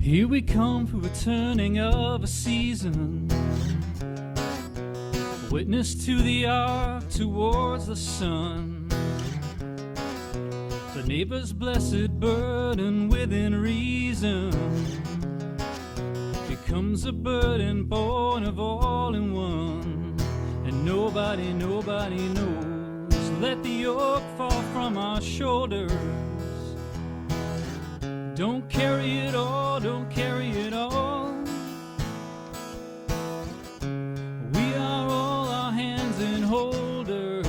Here we come for a turning of a season, witness to the arc towards the sun. The neighbor's blessed burden within reason becomes a burden born of all in one. And nobody knows. Let the yoke fall from our shoulders. Don't carry it all, don't carry it all. We are all our hands and holders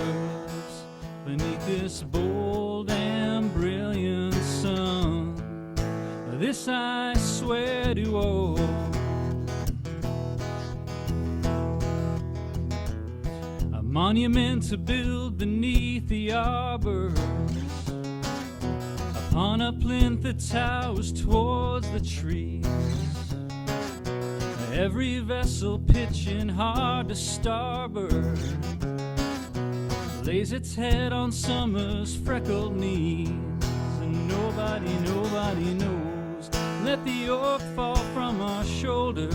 beneath this bold and brilliant sun. This I swear to all. A monument to build beneath the arbors, on a plinth that towers towards the trees. Every vessel pitching hard to starboard lays its head on summer's freckled knees. And nobody knows. Let the yoke fall from our shoulders.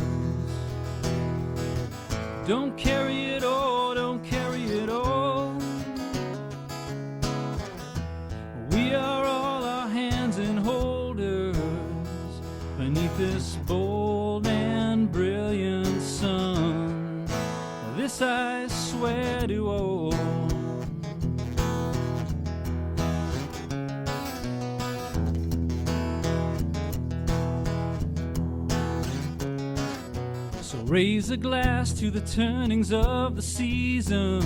Don't carry it all, don't carry it all. We are all our hands and holders beneath this bold and brilliant sun. This I swear to all. So raise a glass to the turnings of the season,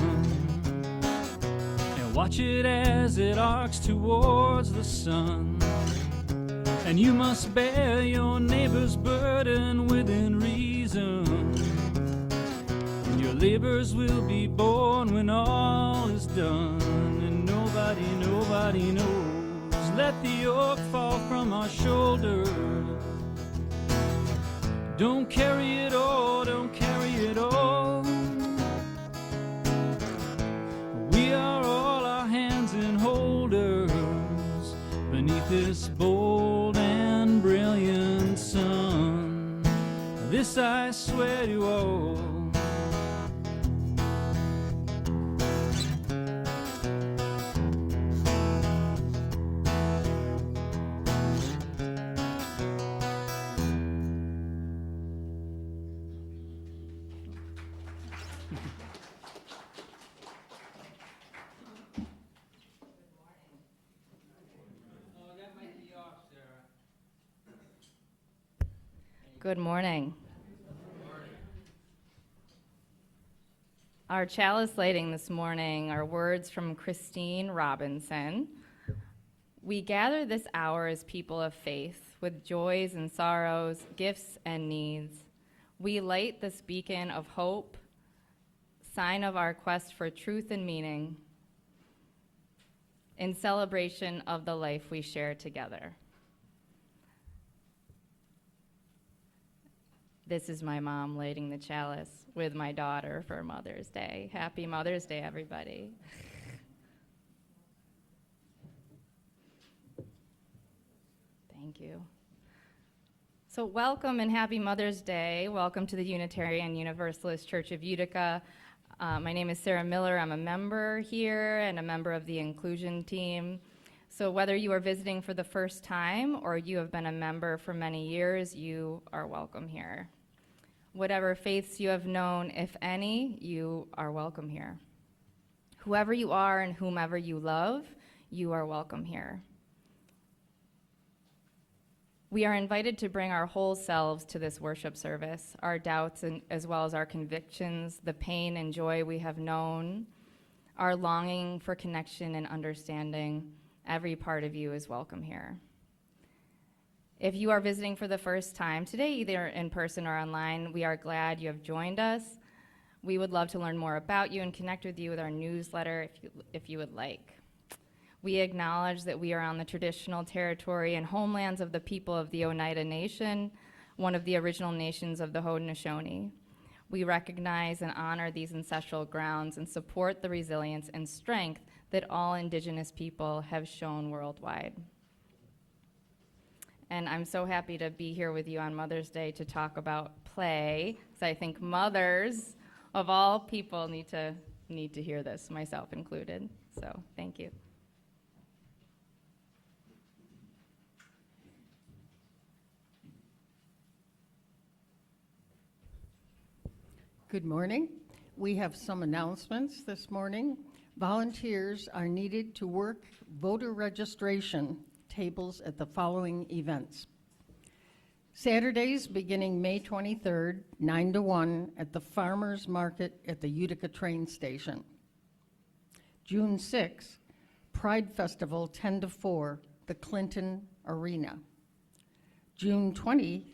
watch it as it arcs towards the sun. And you must bear your neighbor's burden within reason. And your labors will be borne when all is done. And nobody knows. Let the yoke fall from our shoulders. Don't carry it all, don't carry it all. We are all our hands and holders beneath this bold and brilliant sun. This I swear to all. Good morning. Our chalice lighting this morning are words from Christine Robinson. We gather this hour as people of faith, with joys and sorrows, gifts and needs. We light this beacon of hope, sign of our quest for truth and meaning, in celebration of the life we share together. This is my mom lighting the chalice with my daughter for Mother's Day. Happy Mother's Day, everybody. Thank you. So welcome and happy Mother's Day. Welcome to the Unitarian Universalist Church of Utica. My name is Sara Miller. I'm a member here and a member of the inclusion team. So whether you are visiting for the first time or you have been a member for many years, you are welcome here. Whatever faiths you have known, if any, you are welcome here. Whoever you are and whomever you love, you are welcome here. We are invited to bring our whole selves to this worship service, our doubts and as well as our convictions, the pain and joy we have known, our longing for connection and understanding. Every part of you is welcome here. If you are visiting for the first time today, either in person or online, we are glad you have joined us. We would love to learn more about you and connect with you with our newsletter if you would like. We acknowledge that we are on the traditional territory and homelands of the people of the Oneida Nation, one of the original nations of the Haudenosaunee. We recognize and honor these ancestral grounds and support the resilience and strength that all Indigenous people have shown worldwide. And I'm so happy to be here with you on Mother's Day to talk about play. So I think mothers of all people need to hear this, myself included. So thank you. Good morning. We have some announcements this morning. Volunteers are needed to work voter registration tables at the following events. Saturdays beginning May 23rd, 9 to 1 at the Farmers Market at the Utica train station. June 6th, Pride Festival 10 to 4, the Clinton Arena. June 20,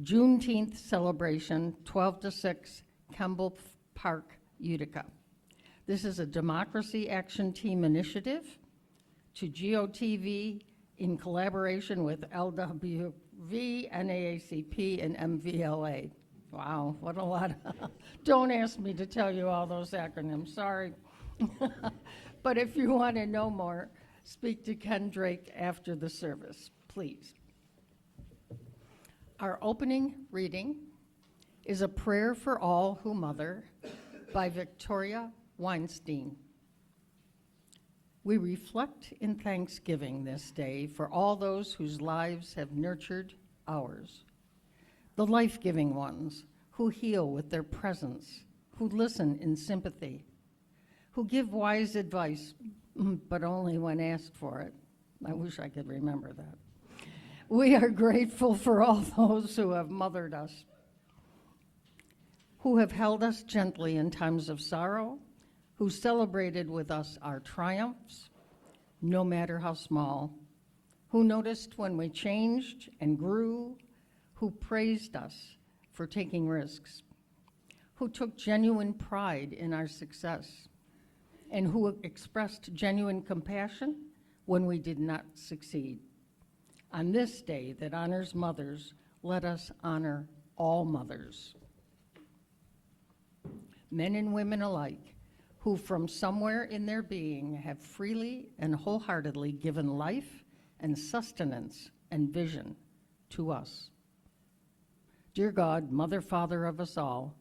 Juneteenth celebration 12 to 6, Kemble Park, Utica. This is a Democracy Action Team initiative to GOTV in collaboration with LWV, NAACP, and MVLA. Wow, what a lot. Don't ask me to tell you all those acronyms, sorry. But if you want to know more, speak to Ken Drake after the service, please. Our opening reading is A Prayer for All Who Mother by Victoria Weinstein. We reflect in thanksgiving this day for all those whose lives have nurtured ours, the life-giving ones who heal with their presence, who listen in sympathy, who give wise advice, but only when asked for it. I wish I could remember that. We are grateful for all those who have mothered us, who have held us gently in times of sorrow, who celebrated with us our triumphs, no matter how small, who noticed when we changed and grew, who praised us for taking risks, who took genuine pride in our success, and who expressed genuine compassion when we did not succeed. On this day that honors mothers, let us honor all mothers, men and women alike, who from somewhere in their being have freely and wholeheartedly given life and sustenance and vision to us. Dear God, Mother, Father of us all,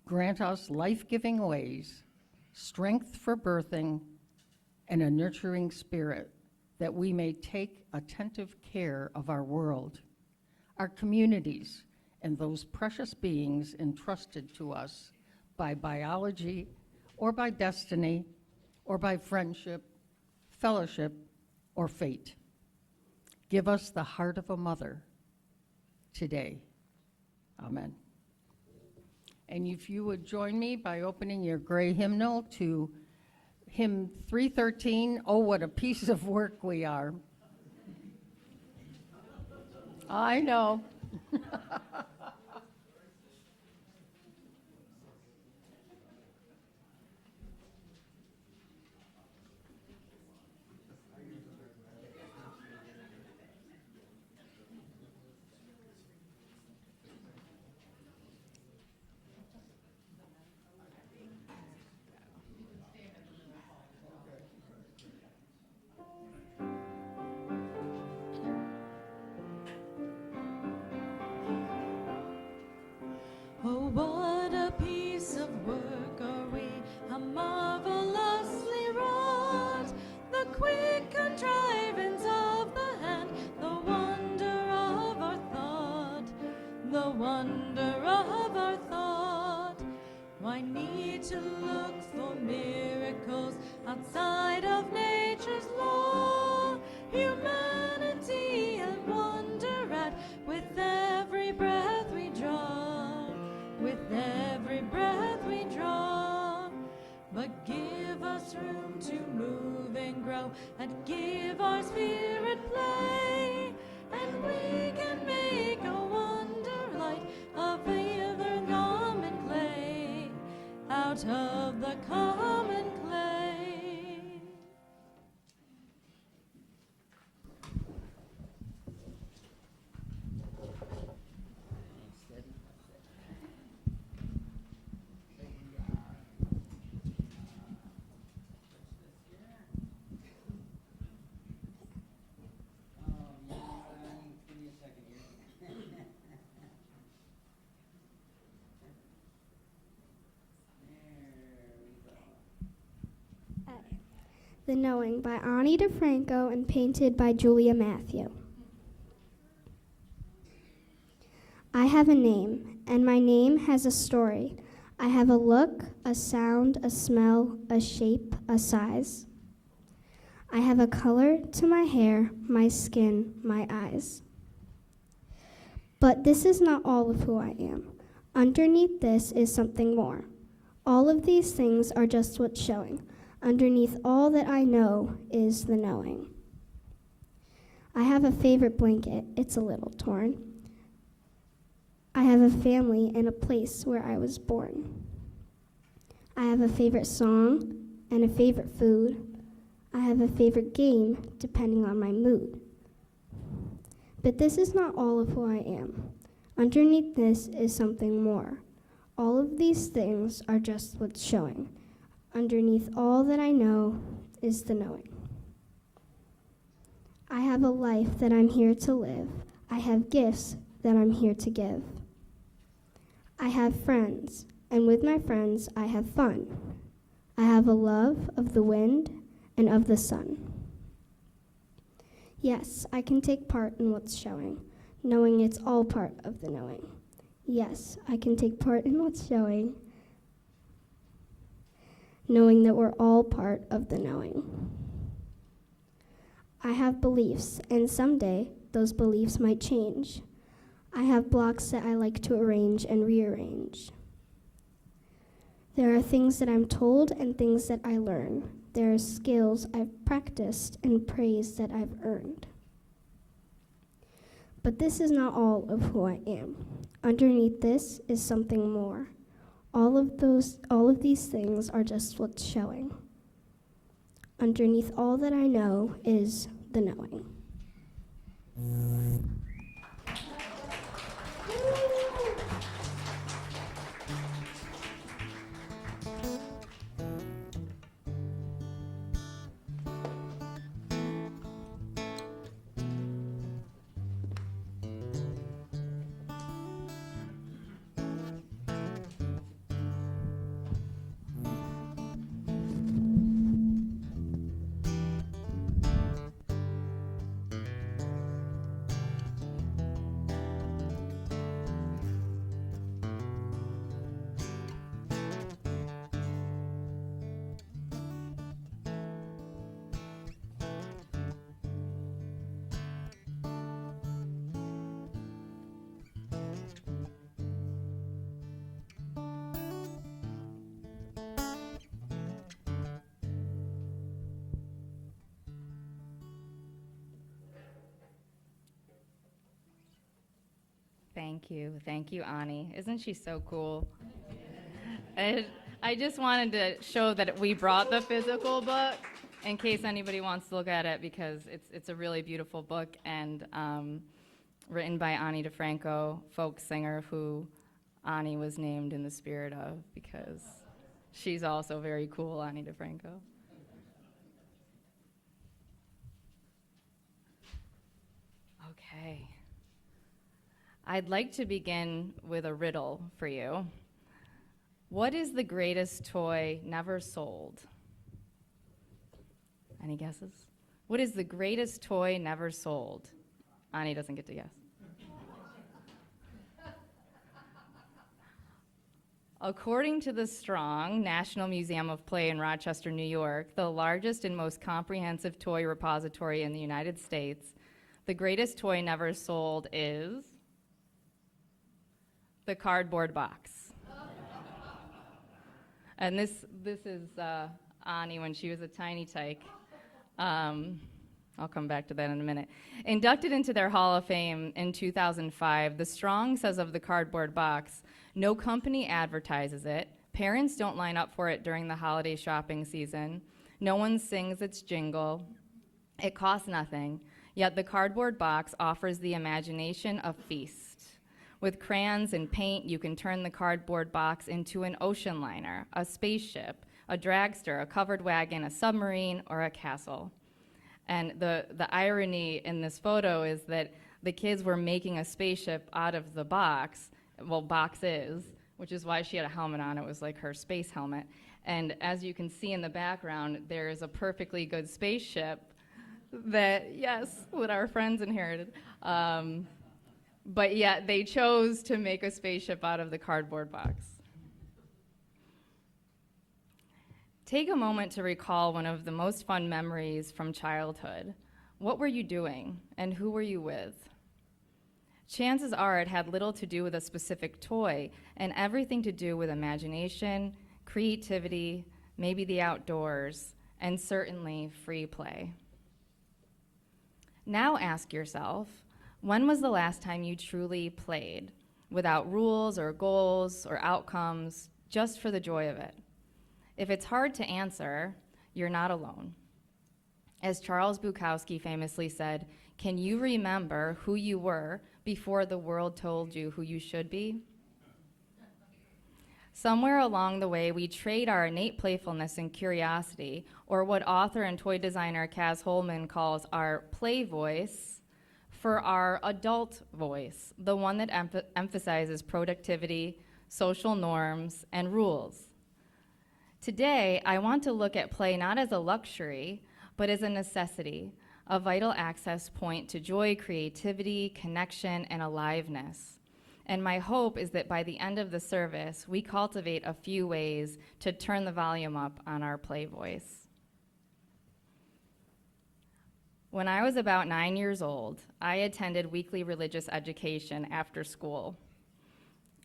grant us life-giving ways, strength for birthing, and a nurturing spirit, that we may take attentive care of our world, our communities, and those precious beings entrusted to us by biology, or by destiny, or by friendship, fellowship, or fate. Give us the heart of a mother today. Amen. And if you would join me by opening your gray hymnal to hymn 313, Oh, What a Piece of Work We Are. I know. Oh, what a piece of work are we, how marvelously wrought, the quick contrivance of the hand, the wonder of our thought, the wonder of our thought. Why need to look for miracles outside of nature's law? Humanity and wonder at with every breath we draw, with every breath we draw. But give us room to move and grow, and give our spirit play, and we can make a wonder light of either common clay, out of the common clay. The Knowing by Ani DeFranco and painted by Julia Matthew. I have a name, and my name has a story. I have a look, a sound, a smell, a shape, a size. I have a color to my hair, my skin, my eyes. But this is not all of who I am. Underneath this is something more. All of these things are just what's showing. Underneath all that I know is the knowing. I have a favorite blanket. It's a little torn. I have a family and a place where I was born. I have a favorite song and a favorite food. I have a favorite game depending on my mood. But this is not all of who I am. Underneath this is something more. All of these things are just what's showing. Underneath all that I know is the knowing. I have a life that I'm here to live. I have gifts that I'm here to give. I have friends, and with my friends I have fun. I have a love of the wind and of the sun. Yes, I can take part in what's showing, knowing it's all part of the knowing. Yes, I can take part in what's showing, knowing that we're all part of the knowing. I have beliefs, and someday those beliefs might change. I have blocks that I like to arrange and rearrange. There are things that I'm told and things that I learn. There are skills I've practiced and praise that I've earned. But this is not all of who I am. Underneath this is something more. All of these things are just what's showing. Underneath all that I know is the knowing. Thank you, Ani. Isn't she so cool? I just wanted to show that we brought the physical book in case anybody wants to look at it, because it's a really beautiful book, and written by Ani DeFranco, folk singer who Ani was named in the spirit of, because she's also very cool, Ani DeFranco. Okay. I'd like to begin with a riddle for you. What is the greatest toy never sold? Any guesses? What is the greatest toy never sold? Ani doesn't get to guess. According to the Strong National Museum of Play in Rochester, New York, the largest and most comprehensive toy repository in the United States, the greatest toy never sold is the cardboard box. And this is Ani when she was a tiny tyke. I'll come back to that in a minute. Inducted into their Hall of Fame in 2005, the Strong says of the cardboard box, no company advertises it, parents don't line up for it during the holiday shopping season, no one sings its jingle, it costs nothing, yet the cardboard box offers the imagination a feast. With crayons and paint, you can turn the cardboard box into an ocean liner, a spaceship, a dragster, a covered wagon, a submarine, or a castle. And the irony in this photo is that the kids were making a spaceship out of the box, well, boxes, which is why she had a helmet on. It was like her space helmet. And as you can see in the background, there is a perfectly good spaceship that our friends inherited. But yet they chose to make a spaceship out of the cardboard box. Take a moment to recall one of the most fun memories from childhood. What were you doing, and who were you with? Chances are it had little to do with a specific toy and everything to do with imagination, creativity, maybe the outdoors, and certainly free play. Now ask yourself, when was the last time you truly played, without rules or goals or outcomes, just for the joy of it? If it's hard to answer, you're not alone. As Charles Bukowski famously said, can you remember who you were before the world told you who you should be? Somewhere along the way, we trade our innate playfulness and curiosity, or what author and toy designer Kaz Holman calls our play voice, for our adult voice, the one that emphasizes productivity, social norms, and rules. Today, I want to look at play not as a luxury, but as a necessity, a vital access point to joy, creativity, connection, and aliveness. And my hope is that by the end of the service, we cultivate a few ways to turn the volume up on our play voice. When I was about 9 years old, I attended weekly religious education after school.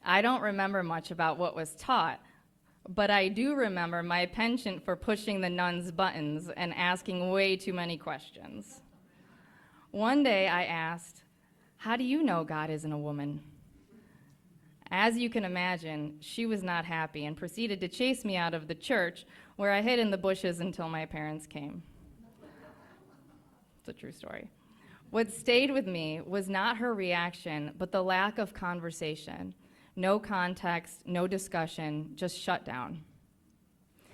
I don't remember much about what was taught, but I do remember my penchant for pushing the nuns' buttons and asking way too many questions. One day I asked, "How do you know God isn't a woman?" As you can imagine, she was not happy and proceeded to chase me out of the church, where I hid in the bushes until my parents came. It's a true story. What stayed with me was not her reaction, but the lack of conversation. No context, no discussion, just shut down.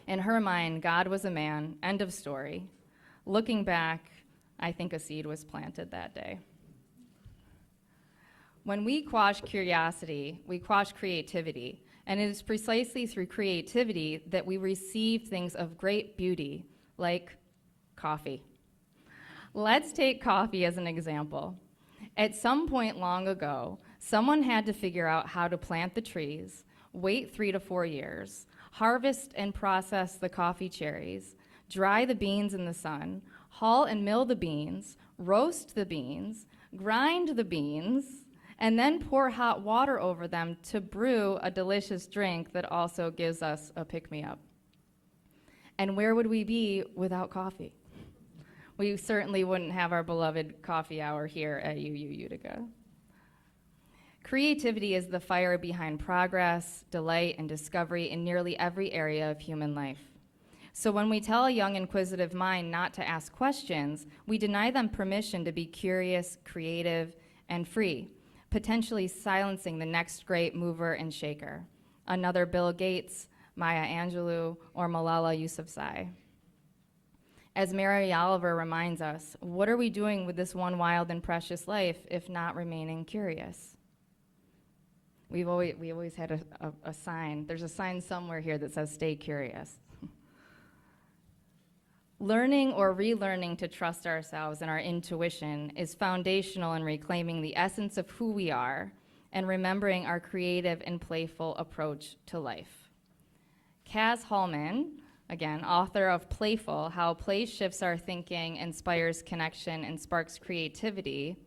In her mind, God was a man, end of story. Looking back, I think a seed was planted that day. When we quash curiosity, we quash creativity, and it is precisely through creativity that we receive things of great beauty, like coffee. Let's take coffee as an example. At some point long ago, someone had to figure out how to plant the trees, wait 3 to 4 years, harvest and process the coffee cherries, dry the beans in the sun, hull and mill the beans, roast the beans, grind the beans, and then pour hot water over them to brew a delicious drink that also gives us a pick-me-up. And where would we be without coffee? We certainly wouldn't have our beloved coffee hour here at UU Utica. Creativity is the fire behind progress, delight, and discovery in nearly every area of human life. So when we tell a young, inquisitive mind not to ask questions, we deny them permission to be curious, creative, and free, potentially silencing the next great mover and shaker, another Bill Gates, Maya Angelou, or Malala Yousafzai. As Mary Oliver reminds us, what are we doing with this one wild and precious life if not remaining curious? We always had a sign. There's a sign somewhere here that says, "Stay curious." Learning or relearning to trust ourselves and our intuition is foundational in reclaiming the essence of who we are and remembering our creative and playful approach to life. Kaz Holman, again, author of Playful, How Play Shifts Our Thinking, Inspires Connection, and Sparks Creativity,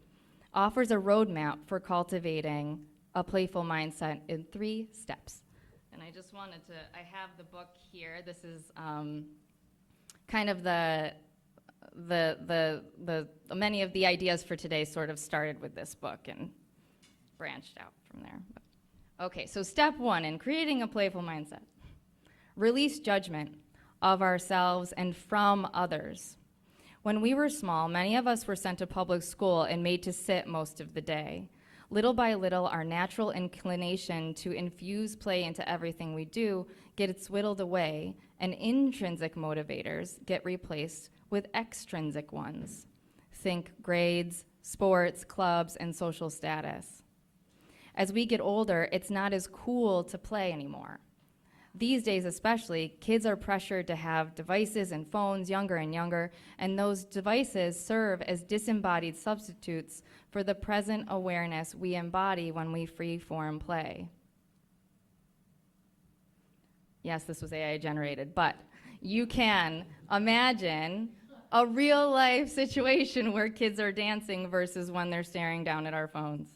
offers a roadmap for cultivating a playful mindset in 3 steps. And I just wanted to, I have the book here. This is kind of the many of the ideas for today sort of started with this book and branched out from there. Okay, so step 1 in creating a playful mindset. Release judgment of ourselves and from others. When we were small, many of us were sent to public school and made to sit most of the day. Little by little, our natural inclination to infuse play into everything we do gets whittled away, and intrinsic motivators get replaced with extrinsic ones. Think grades, sports, clubs, and social status. As we get older, it's not as cool to play anymore. These days especially, kids are pressured to have devices and phones younger and younger, and those devices serve as disembodied substitutes for the present awareness we embody when we free-form play. Yes, this was AI generated, but you can imagine a real-life situation where kids are dancing versus when they're staring down at our phones.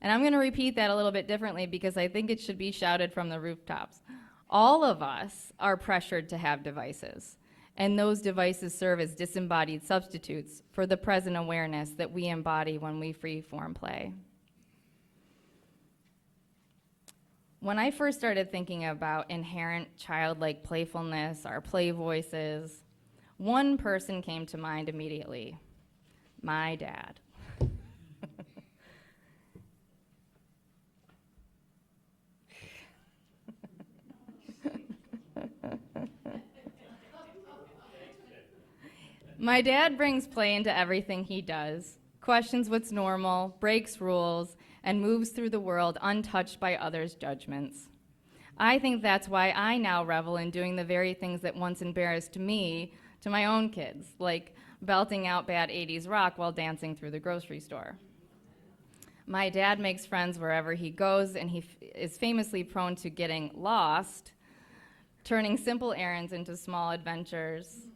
And I'm going to repeat that a little bit differently because I think it should be shouted from the rooftops. All of us are pressured to have devices, and those devices serve as disembodied substitutes for the present awareness that we embody when we free-form play. When I first started thinking about inherent childlike playfulness, our play voices, one person came to mind immediately: my dad. My dad brings play into everything he does, questions what's normal, breaks rules, and moves through the world untouched by others' judgments. I think that's why I now revel in doing the very things that once embarrassed me to my own kids, like belting out bad 80s rock while dancing through the grocery store. My dad makes friends wherever he goes, and he is famously prone to getting lost, turning simple errands into small adventures.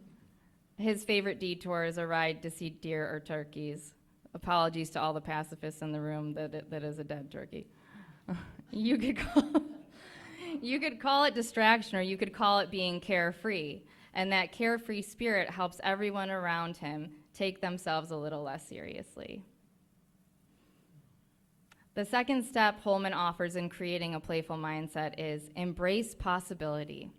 His favorite detour is a ride to see deer or turkeys. Apologies to all the pacifists in the room that is a dead turkey. You could call it distraction, or you could call it being carefree. And that carefree spirit helps everyone around him take themselves a little less seriously. The second step Holman offers in creating a playful mindset is embrace possibility.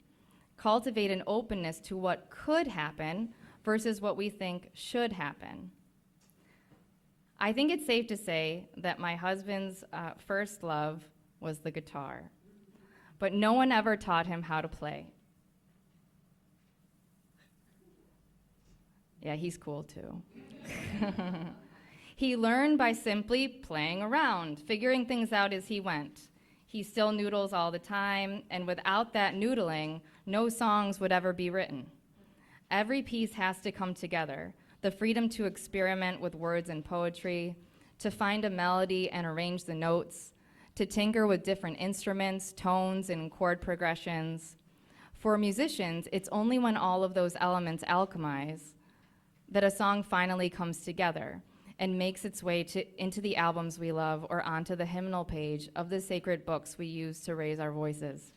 Cultivate an openness to what could happen versus what we think should happen. I think it's safe to say that my husband's first love was the guitar, but no one ever taught him how to play. Yeah, he's cool too. He learned by simply playing around, figuring things out as he went. He still noodles all the time, and without that noodling, no songs would ever be written. Every piece has to come together. The freedom to experiment with words and poetry, to find a melody and arrange the notes, to tinker with different instruments, tones, and chord progressions. For musicians, it's only when all of those elements alchemize that a song finally comes together and makes its way into the albums we love or onto the hymnal page of the sacred books we use to raise our voices.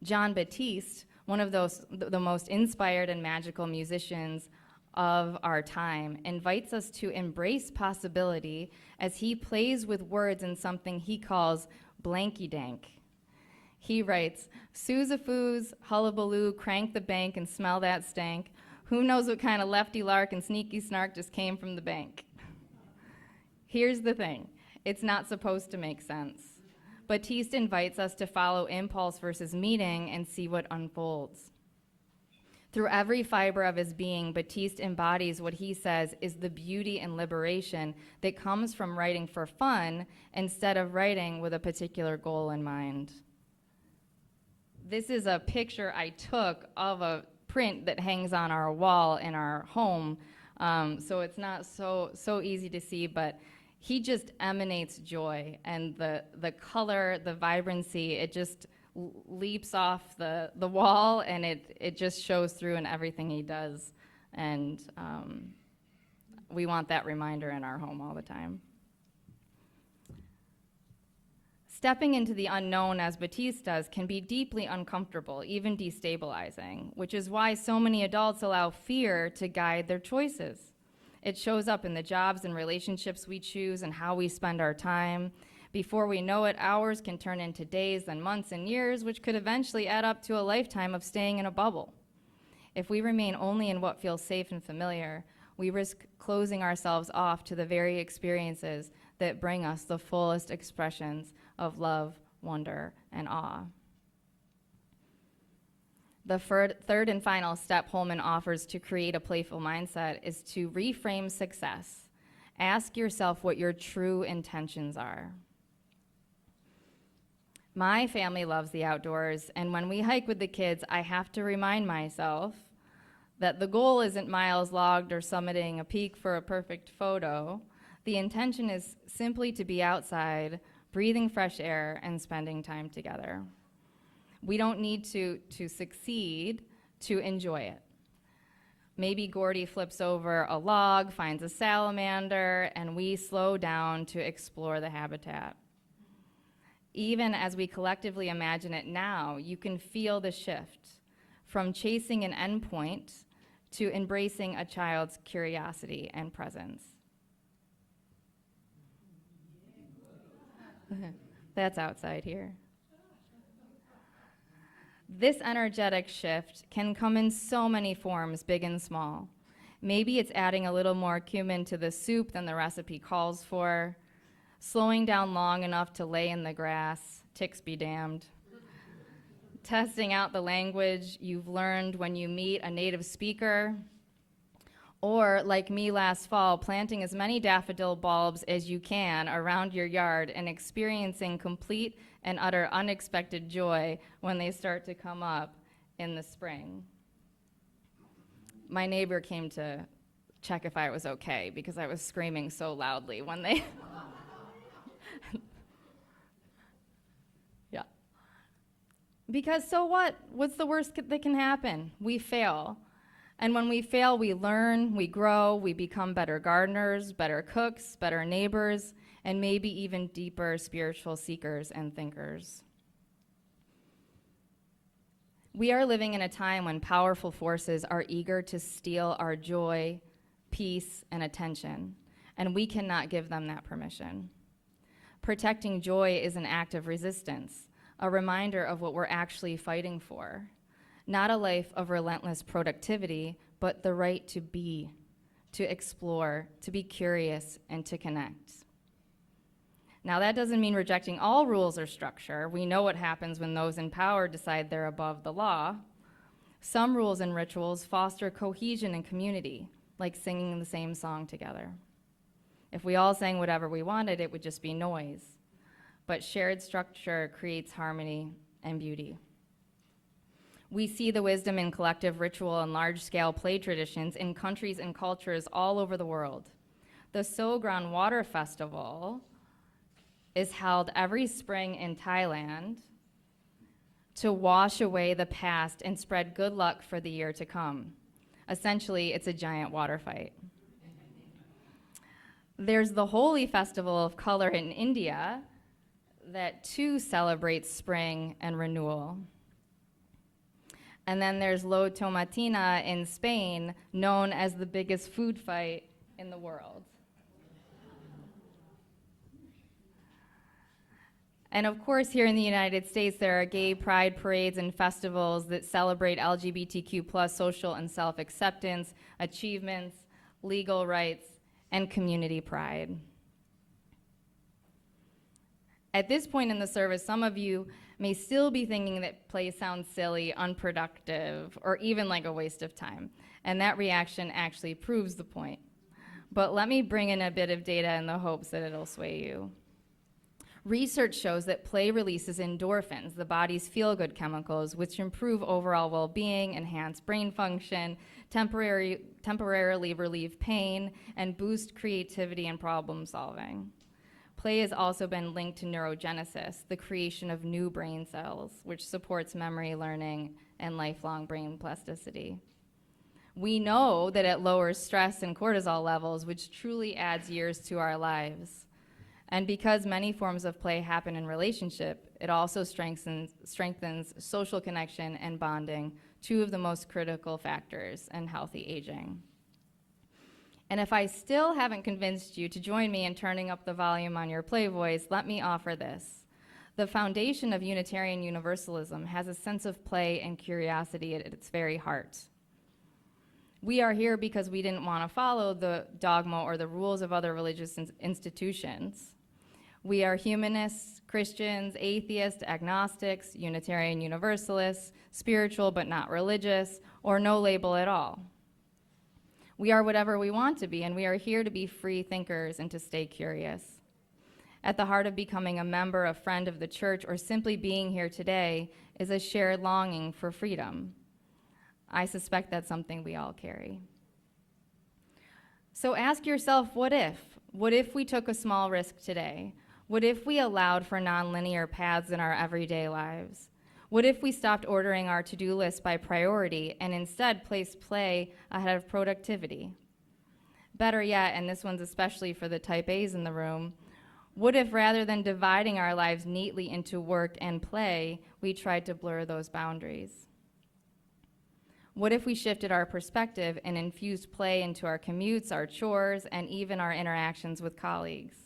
John Batiste, one of the most inspired and magical musicians of our time, invites us to embrace possibility as he plays with words in something he calls blanky-dank. He writes, "Soozafoos, hullabaloo, crank the bank and smell that stank. Who knows what kind of lefty lark and sneaky snark just came from the bank?" Here's the thing, it's not supposed to make sense. Batiste invites us to follow impulse versus meaning and see what unfolds. Through every fiber of his being, Batiste embodies what he says is the beauty and liberation that comes from writing for fun instead of writing with a particular goal in mind. This is a picture I took of a print that hangs on our wall in our home, so it's not so easy to see, but he just emanates joy, and the color, the vibrancy, it just leaps off the wall, and it just shows through in everything he does, and we want that reminder in our home all the time. Stepping into the unknown, as Batiste does, can be deeply uncomfortable, even destabilizing, which is why so many adults allow fear to guide their choices. It shows up in the jobs and relationships we choose and how we spend our time. Before we know it, hours can turn into days, then months and years, which could eventually add up to a lifetime of staying in a bubble. If we remain only in what feels safe and familiar, we risk closing ourselves off to the very experiences that bring us the fullest expressions of love, wonder, and awe. The third and final step Holman offers to create a playful mindset is to reframe success Ask yourself what your true intentions are. My family loves the outdoors, and when we hike with the kids, I have to remind myself that the goal isn't miles logged or summiting a peak for a perfect photo. The intention is simply to be outside, breathing fresh air, and spending time together. We don't need to succeed to enjoy it. Maybe Gordy flips over a log, finds a salamander, and we slow down to explore the habitat. Even as we collectively imagine it now, you can feel the shift from chasing an endpoint to embracing a child's curiosity and presence. That's outside here. This energetic shift can come in so many forms, big and small. Maybe it's adding a little more cumin to the soup than the recipe calls for, slowing down long enough to lay in the grass, ticks be damned, testing out the language you've learned when you meet a native speaker, or, like me last fall, planting as many daffodil bulbs as you can around your yard and experiencing complete and utter unexpected joy when they start to come up in the spring. My neighbor came to check if I was okay because I was screaming so loudly when they... Yeah. Because so what? What's the worst that can happen? We fail. And when we fail, we learn, we grow, we become better gardeners, better cooks, better neighbors, and maybe even deeper spiritual seekers and thinkers. We are living in a time when powerful forces are eager to steal our joy, peace, and attention, and we cannot give them that permission. Protecting joy is an act of resistance, a reminder of what we're actually fighting for. Not a life of relentless productivity, but the right to be, to explore, to be curious, and to connect. Now, that doesn't mean rejecting all rules or structure. We know what happens when those in power decide they're above the law. Some rules and rituals foster cohesion and community, like singing the same song together. If we all sang whatever we wanted, it would just be noise. But shared structure creates harmony and beauty. We see the wisdom in collective ritual and large-scale play traditions in countries and cultures all over the world. The Sogran Water Festival is held every spring in Thailand to wash away the past and spread good luck for the year to come. Essentially, it's a giant water fight. There's the Holi Festival of Color in India that too celebrates spring and renewal. And then there's Lo Tomatina in Spain, known as the biggest food fight in the world. And of course, here in the United States, there are gay pride parades and festivals that celebrate LGBTQ+ social and self-acceptance, achievements, legal rights, and community pride. At this point in the service, some of you may still be thinking that play sounds silly, unproductive, or even like a waste of time. And that reaction actually proves the point. But let me bring in a bit of data in the hopes that it'll sway you. Research shows that play releases endorphins, the body's feel-good chemicals, which improve overall well-being, enhance brain function, temporarily relieve pain, and boost creativity and problem-solving. Play has also been linked to neurogenesis, the creation of new brain cells, which supports memory learning and lifelong brain plasticity. We know that it lowers stress and cortisol levels, which truly adds years to our lives. And because many forms of play happen in relationship, it also strengthens social connection and bonding, two of the most critical factors in healthy aging. And if I still haven't convinced you to join me in turning up the volume on your play voice, let me offer this. The foundation of Unitarian Universalism has a sense of play and curiosity at its very heart. We are here because we didn't want to follow the dogma or the rules of other religious institutions. We are humanists, Christians, atheists, agnostics, Unitarian Universalists, spiritual but not religious, or no label at all. We are whatever we want to be, and we are here to be free thinkers and to stay curious. At the heart of becoming a member, a friend of the church, or simply being here today is a shared longing for freedom. I suspect that's something we all carry. So ask yourself, what if? What if we took a small risk today? What if we allowed for nonlinear paths in our everyday lives? What if we stopped ordering our to-do list by priority and instead placed play ahead of productivity? Better yet, and this one's especially for the type A's in the room, what if rather than dividing our lives neatly into work and play, we tried to blur those boundaries? What if we shifted our perspective and infused play into our commutes, our chores, and even our interactions with colleagues?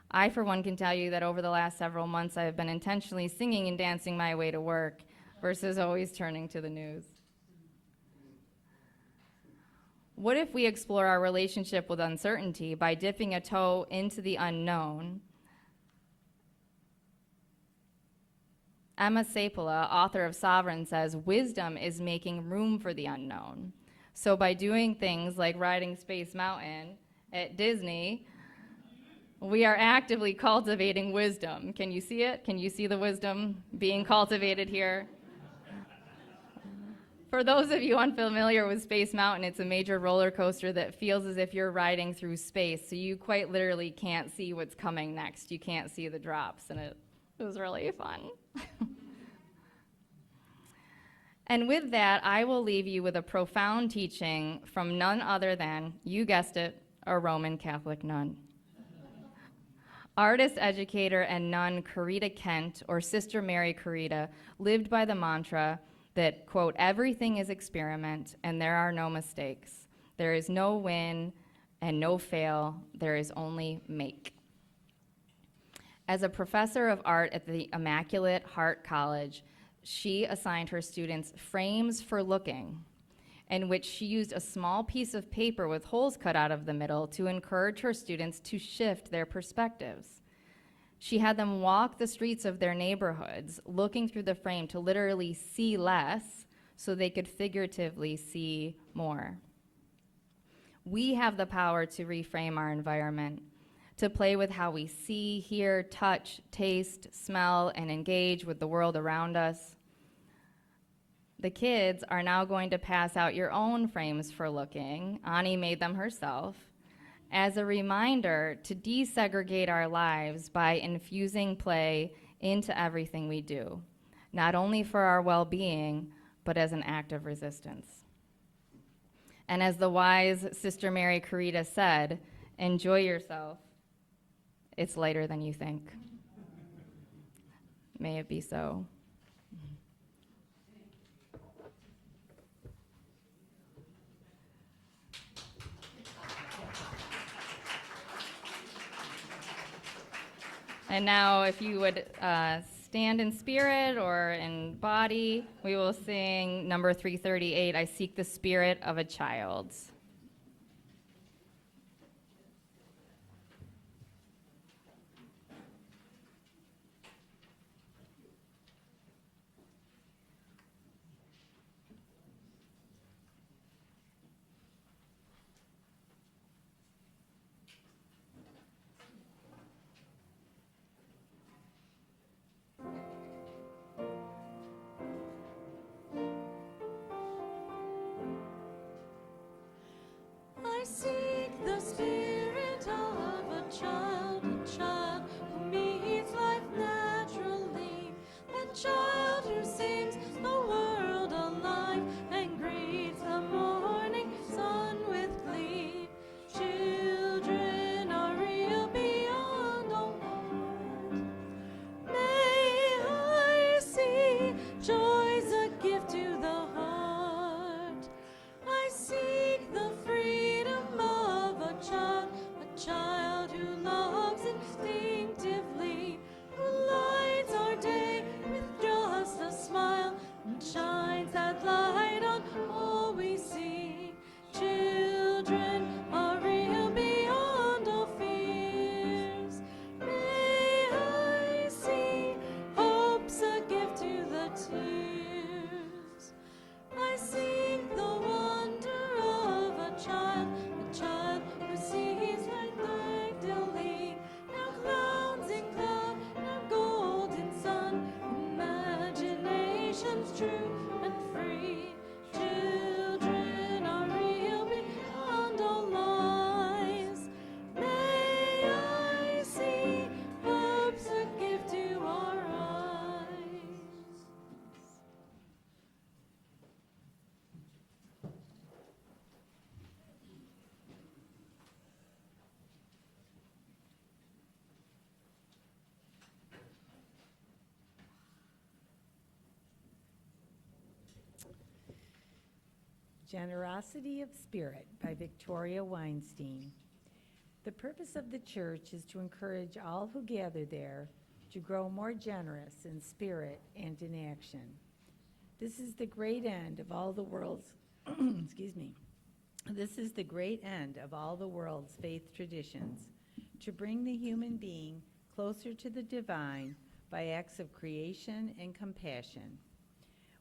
I, for one, can tell you that over the last several months, I have been intentionally singing and dancing my way to work versus always turning to the news. What if we explore our relationship with uncertainty by dipping a toe into the unknown? Emma Sapola, author of Sovereign, says, wisdom is making room for the unknown. So by doing things like riding Space Mountain at Disney, we are actively cultivating wisdom. Can you see it? Can you see the wisdom being cultivated here? For those of you unfamiliar with Space Mountain, it's a major roller coaster that feels as if you're riding through space, so you quite literally can't see what's coming next. You can't see the drops, and it was really fun. And with that, I will leave you with a profound teaching from none other than, you guessed it, a Roman Catholic nun. Artist, educator, and nun Corita Kent, or Sister Mary Corita, lived by the mantra that, quote, everything is experiment and there are no mistakes. There is no win and no fail. There is only make. As a professor of art at the Immaculate Heart College, she assigned her students frames for looking, in which she used a small piece of paper with holes cut out of the middle to encourage her students to shift their perspectives. She had them walk the streets of their neighborhoods, looking through the frame to literally see less so they could figuratively see more. We have the power to reframe our environment, to play with how we see, hear, touch, taste, smell, and engage with the world around us. The kids are now going to pass out your own frames for looking. Ani made them herself, as a reminder to desegregate our lives by infusing play into everything we do, not only for our well-being, but as an act of resistance. And as the wise Sister Mary Corita said, enjoy yourself. It's lighter than you think. May it be so. And now, if you would stand in spirit or in body, we will sing number 338, I Seek the Spirit of a Child. is true and free. Children are real beyond all lies. May I see hope's a gift to our eyes. Generosity of Spirit by Victoria Weinstein. The purpose of the church is to encourage all who gather there to grow more generous in spirit and in action. This is the great end of all the world's excuse me. This is the great end of all the world's faith traditions, to bring the human being closer to the divine by acts of creation and compassion.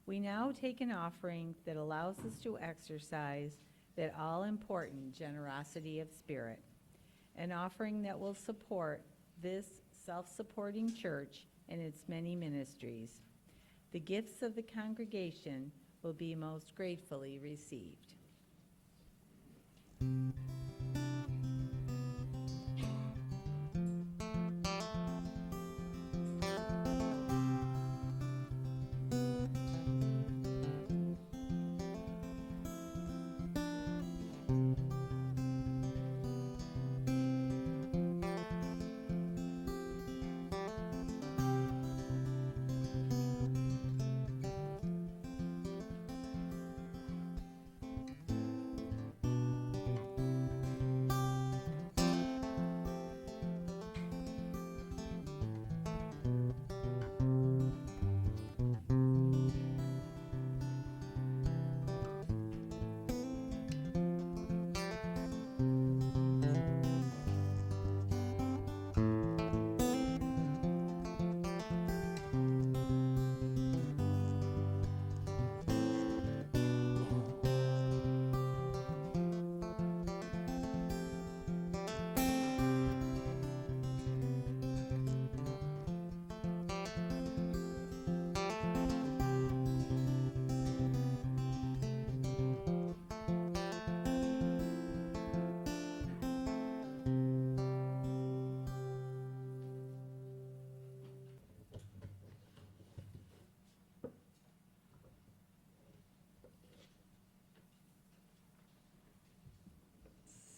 We now take an offering that allows us to exercise that all-important generosity of spirit, an offering that will support this self-supporting church and its many ministries. The gifts of the congregation will be most gratefully received.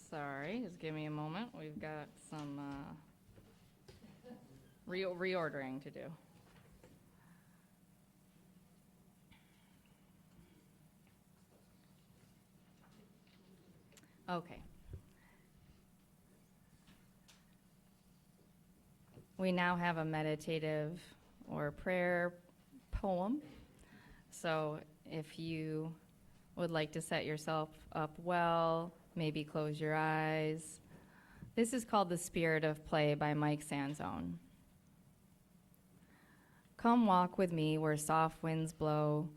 Sorry, just give me a moment. We've got some reordering to do. Okay. We now have a meditative or prayer poem. So if you would like to set yourself up well, maybe close your eyes. This is called The Spirit of Play by Mike Sanzone. Come walk with me where soft winds blow,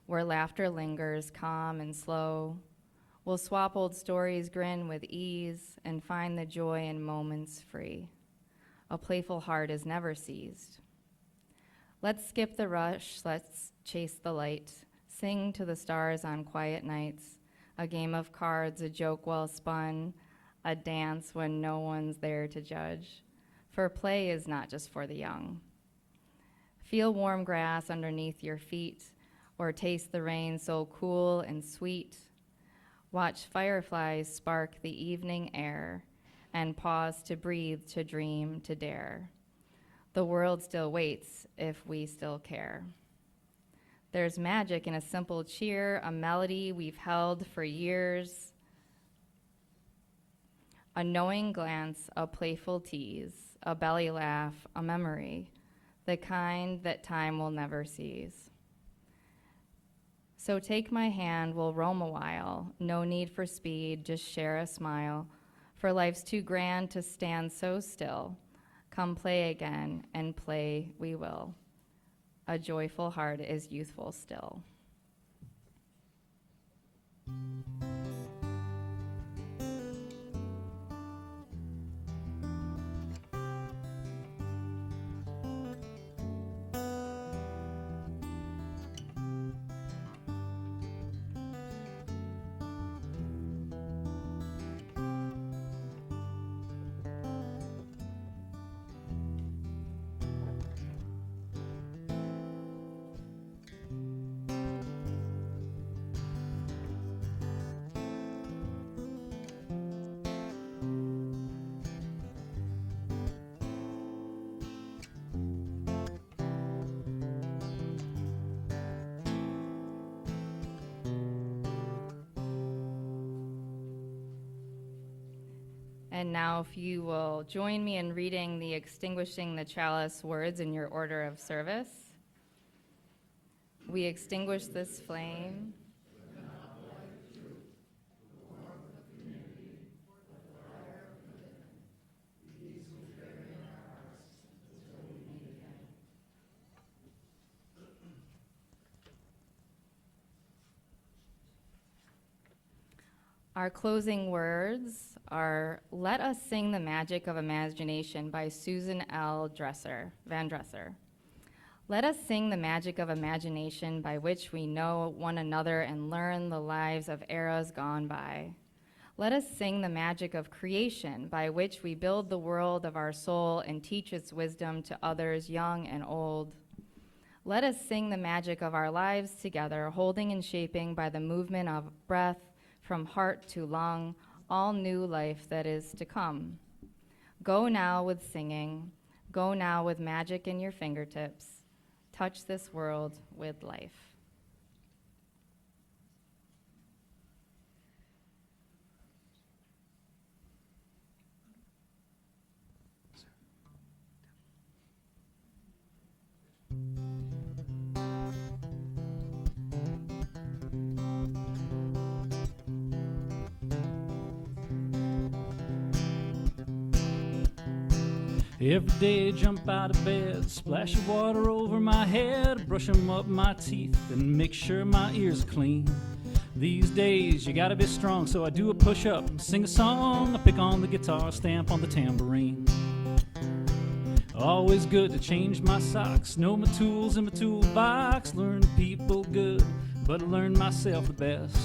where laughter lingers calm and slow. We'll swap old stories, grin with ease, and find the joy in moments free. A playful heart is never seized. Let's skip the rush, let's chase the light, sing to the stars on quiet nights, a game of cards, a joke well spun, a dance when no one's there to judge. For play is not just for the young. Feel warm grass underneath your feet, or taste the rain so cool and sweet. Watch fireflies spark the evening air, and pause to breathe, to dream, to dare. The world still waits if we still care. There's magic in a simple cheer, a melody we've held for years. A knowing glance, a playful tease, a belly laugh, a memory, the kind that time will never seize. So take my hand, we'll roam a while, no need for speed, just share a smile, for life's too grand to stand so still. Come play again, and play we will. A joyful heart is youthful still. And now if you will join me in reading the extinguishing the chalice words in your order of service. We extinguish this flame. Our closing words are Let Us Sing the Magic of Imagination by Susan L. Van Dresser. Let us sing the magic of imagination by which we know one another and learn the lives of eras gone by. Let us sing the magic of creation by which we build the world of our soul and teach its wisdom to others young and old. Let us sing the magic of our lives together, holding and shaping by the movement of breath from heart to lung, all new life that is to come. Go now with singing, go now with magic in your fingertips. Touch this world with life. Every day jump out of bed, splash of water over my head, brush 'em up my teeth and make sure my ears are clean. These days you gotta be strong, so I do a push-up, sing a song, I pick on the guitar, stamp on the tambourine. Always good to change my socks, know my tools in my toolbox, learn people good, but learn myself the best.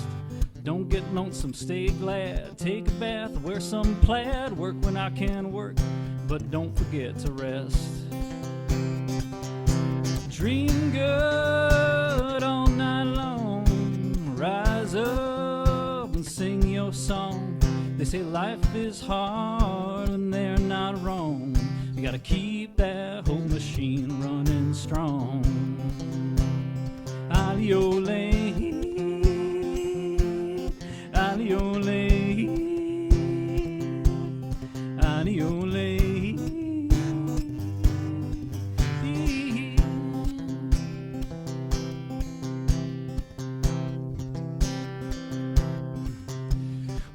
Don't get lonesome, stay glad, take a bath, wear some plaid, work when I can work, but don't forget to rest. Dream good all night long, rise up and sing your song. They say life is hard and they're not wrong. You gotta keep that whole machine running strong. Aliole, aliole, aliole.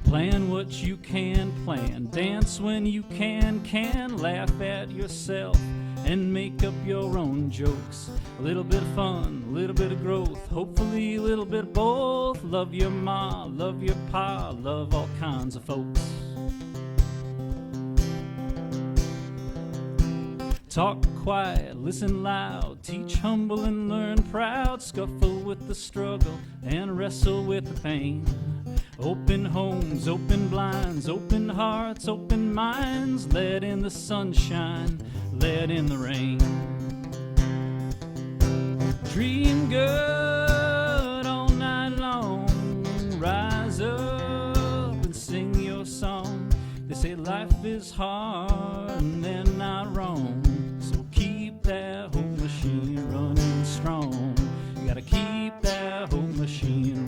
Plan what you can plan, dance when you can, laugh at yourself and make up your own jokes. A little bit of fun, a little bit of growth, hopefully a little bit of both. Love your ma, love your pa, love all kinds of folks. Talk quiet, listen loud, teach humble and learn proud, scuffle with the struggle and wrestle with the pain. Open homes, open blinds, open hearts, open minds, let in the sunshine, let in the rain. Dream good all night long, rise up and sing your song. They say life is hard and they're not wrong, so keep that whole machine running strong. You gotta keep that whole machine